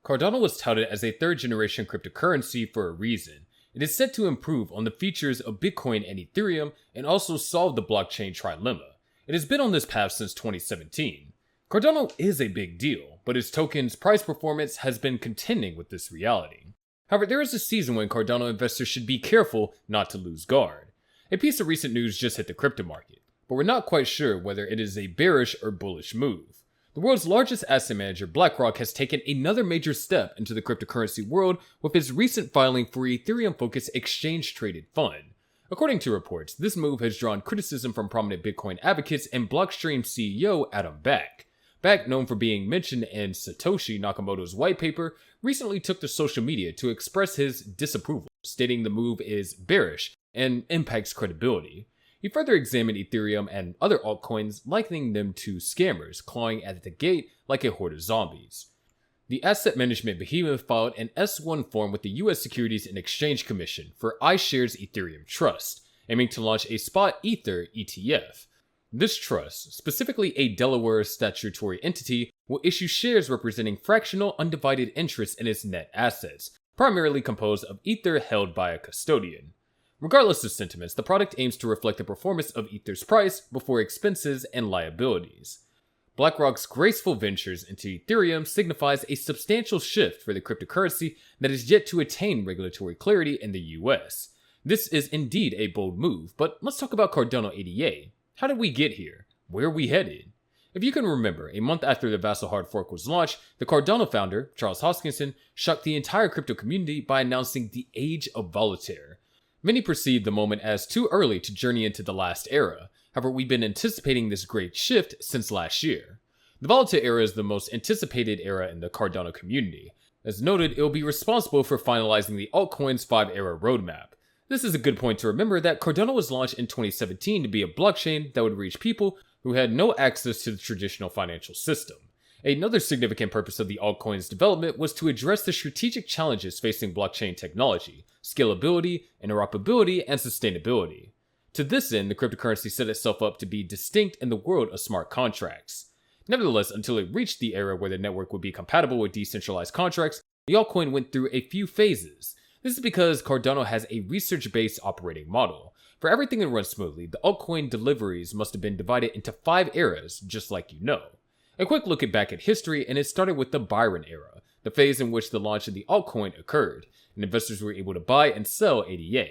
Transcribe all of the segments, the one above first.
Cardano was touted as a third-generation cryptocurrency for a reason. It is set to improve on the features of Bitcoin and Ethereum and also solve the blockchain trilemma. It has been on this path since 2017. Cardano is a big deal, but its token's price performance has been contending with this reality. However, there is a season when Cardano investors should be careful not to lose guard. A piece of recent news just hit the crypto market, but we're not quite sure whether it is a bearish or bullish move. The world's largest asset manager, BlackRock, has taken another major step into the cryptocurrency world with its recent filing for Ethereum-focused exchange-traded fund. According to reports, this move has drawn criticism from prominent Bitcoin advocates and Blockstream CEO Adam Back. Back, known for being mentioned in Satoshi Nakamoto's white paper, recently took to social media to express his disapproval, stating the move is bearish and impacts credibility. He further examined Ethereum and other altcoins, likening them to scammers clawing at the gate like a horde of zombies. The asset management behemoth filed an S1 form with the U.S. Securities and Exchange Commission for iShares Ethereum Trust, aiming to launch a spot Ether ETF. This trust, specifically a Delaware statutory entity, will issue shares representing fractional undivided interest in its net assets, primarily composed of Ether held by a custodian. Regardless of sentiments, the product aims to reflect the performance of Ether's price before expenses and liabilities. BlackRock's graceful ventures into Ethereum signifies a substantial shift for the cryptocurrency that is yet to attain regulatory clarity in the US. This is indeed a bold move, but let's talk about Cardano ADA. How did we get here? Where are we headed? If you can remember, a month after the Vassal hard fork was launched, the Cardano founder, Charles Hoskinson, shocked the entire crypto community by announcing the Age of Volatility. Many perceive the moment as too early to journey into the last era. However, we've been anticipating this great shift since last year. The Volatility era is the most anticipated era in the Cardano community. As noted, it will be responsible for finalizing the altcoin's 5-era roadmap. This is a good point to remember that Cardano was launched in 2017 to be a blockchain that would reach people who had no access to the traditional financial system. Another significant purpose of the altcoin's development was to address the strategic challenges facing blockchain technology, scalability, interoperability, and sustainability. To this end, the cryptocurrency set itself up to be distinct in the world of smart contracts. Nevertheless, until it reached the era where the network would be compatible with decentralized contracts, the altcoin went through a few phases. This is because Cardano has a research-based operating model. For everything to run smoothly, the altcoin deliveries must have been divided into 5 eras, just like you know. A quick look back at history, and it started with the Byron era, the phase in which the launch of the altcoin occurred, and investors were able to buy and sell ADA.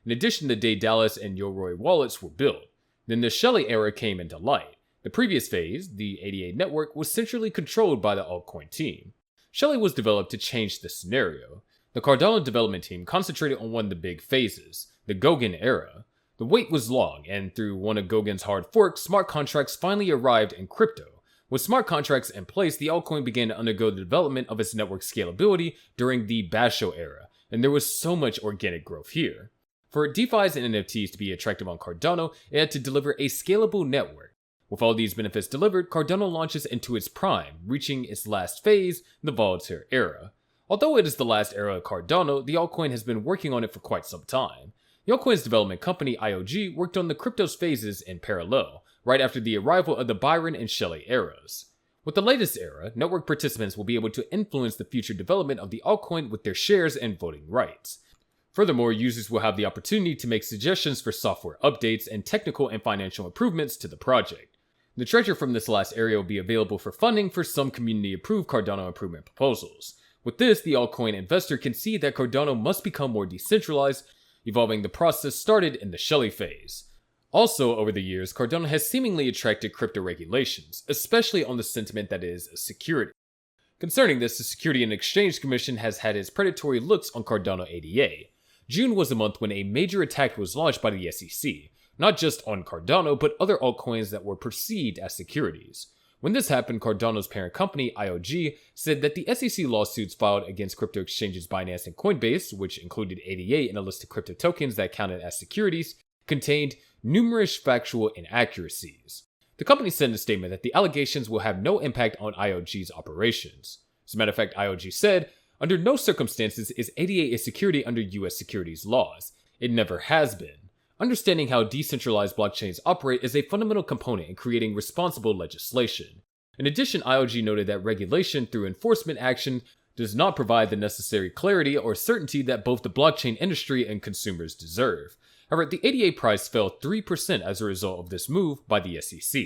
In addition, the Daedalus and Yoroi wallets were built. Then the Shelley era came into light. The previous phase, the ADA network, was centrally controlled by the altcoin team. Shelley was developed to change the scenario. The Cardano development team concentrated on one of the big phases, the Gauguin era. The wait was long, and through one of Gauguin's hard forks, smart contracts finally arrived in crypto. With smart contracts in place, the altcoin began to undergo the development of its network scalability during the Basho era, and there was so much organic growth here. For DeFi's and NFTs to be attractive on Cardano, it had to deliver a scalable network. With all these benefits delivered, Cardano launches into its prime, reaching its last phase, the Volatility era. Although it is the last era of Cardano, the altcoin has been working on it for quite some time. The altcoin's development company, IOG, worked on the crypto's phases in parallel, right after the arrival of the Byron and Shelley eras. With the latest era, network participants will be able to influence the future development of the altcoin with their shares and voting rights. Furthermore, users will have the opportunity to make suggestions for software updates and technical and financial improvements to the project. The treasure from this last area will be available for funding for some community-approved Cardano improvement proposals. With this, the altcoin investor can see that Cardano must become more decentralized, evolving the process started in the Shelley phase. Also, over the years, Cardano has seemingly attracted crypto regulations, especially on the sentiment that is security. Concerning this, the Securities and Exchange Commission has had its predatory looks on Cardano ADA. June was a month when a major attack was launched by the SEC, not just on Cardano, but other altcoins that were perceived as securities. When this happened, Cardano's parent company, IOG, said that the SEC lawsuits filed against crypto exchanges Binance and Coinbase, which included ADA in a list of crypto tokens that counted as securities, contained numerous factual inaccuracies. The company said in a statement that the allegations will have no impact on IOG's operations. As a matter of fact, IOG said, "Under no circumstances is ADA a security under US securities laws. It never has been. Understanding how decentralized blockchains operate is a fundamental component in creating responsible legislation." In addition, IOG noted that regulation through enforcement action does not provide the necessary clarity or certainty that both the blockchain industry and consumers deserve. However, the ADA price fell 3% as a result of this move by the SEC.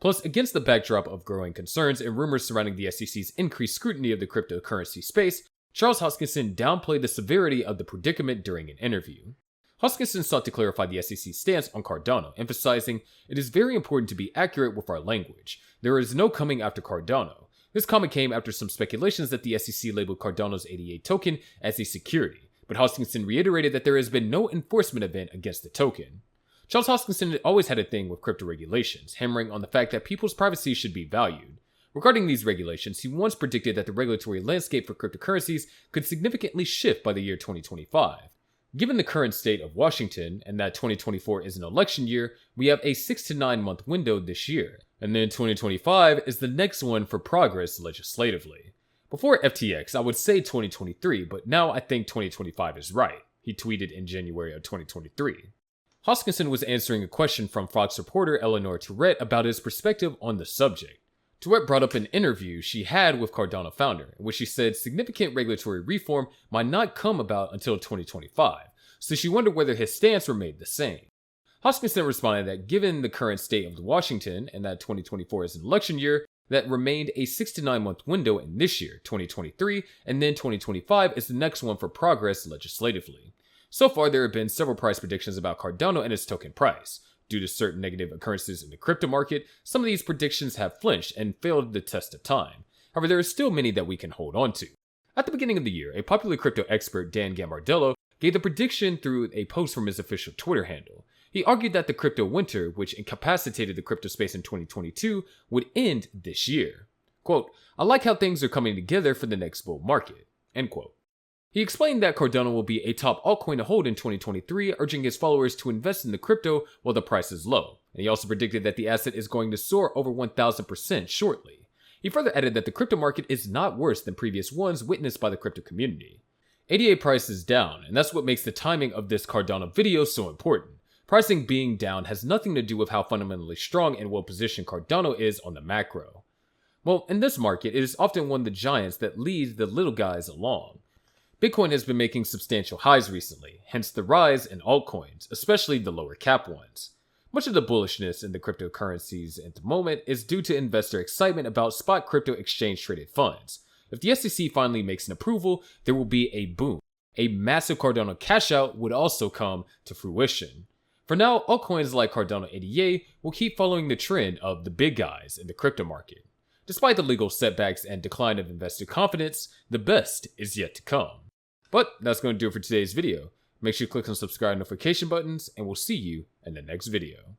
Plus, against the backdrop of growing concerns and rumors surrounding the SEC's increased scrutiny of the cryptocurrency space, Charles Hoskinson downplayed the severity of the predicament during an interview. Hoskinson sought to clarify the SEC's stance on Cardano, emphasizing, "It is very important to be accurate with our language. There is no coming after Cardano." This comment came after some speculations that the SEC labeled Cardano's ADA token as a security, but Hoskinson reiterated that there has been no enforcement event against the token. Charles Hoskinson had always had a thing with crypto regulations, hammering on the fact that people's privacy should be valued. Regarding these regulations, he once predicted that the regulatory landscape for cryptocurrencies could significantly shift by the year 2025. Given the current state of Washington, and that 2024 is an election year, we have a 6 to 9 month window this year, and then 2025 is the next one for progress legislatively. Before FTX, I would say 2023, but now I think 2025 is right, he tweeted in January of 2023. Hoskinson was answering a question from Fox reporter Eleanor Tourette about his perspective on the subject. Tourette brought up an interview she had with Cardano founder, in which she said significant regulatory reform might not come about until 2025, so she wondered whether his stance remained the same. Hoskinson responded that given the current state of Washington and that 2024 is an election year, that remained a 6 to 9 month window in this year, 2023, and then 2025 is the next one for progress legislatively. So far, there have been several price predictions about Cardano and its token price. Due to certain negative occurrences in the crypto market, some of these predictions have flinched and failed the test of time. However, there are still many that we can hold on to. At the beginning of the year, a popular crypto expert, Dan Gambardello, gave the prediction through a post from his official Twitter handle. He argued that the crypto winter, which incapacitated the crypto space in 2022, would end this year. Quote, "I like how things are coming together for the next bull market." End quote. He explained that Cardano will be a top altcoin to hold in 2023, urging his followers to invest in the crypto while the price is low. And he also predicted that the asset is going to soar over 1,000% shortly. He further added that the crypto market is not worse than previous ones witnessed by the crypto community. ADA price is down, and that's what makes the timing of this Cardano video so important. Pricing being down has nothing to do with how fundamentally strong and well positioned Cardano is on the macro. Well, in this market, it is often one of the giants that leads the little guys along. Bitcoin has been making substantial highs recently, hence the rise in altcoins, especially the lower cap ones. Much of the bullishness in the cryptocurrencies at the moment is due to investor excitement about spot crypto exchange traded funds. If the SEC finally makes an approval, there will be a boom. A massive Cardano cash out would also come to fruition. For now, altcoins like Cardano ADA will keep following the trend of the big guys in the crypto market. Despite the legal setbacks and decline of investor confidence, the best is yet to come. But that's going to do it for today's video. Make sure you click on the subscribe notification buttons, and we'll see you in the next video.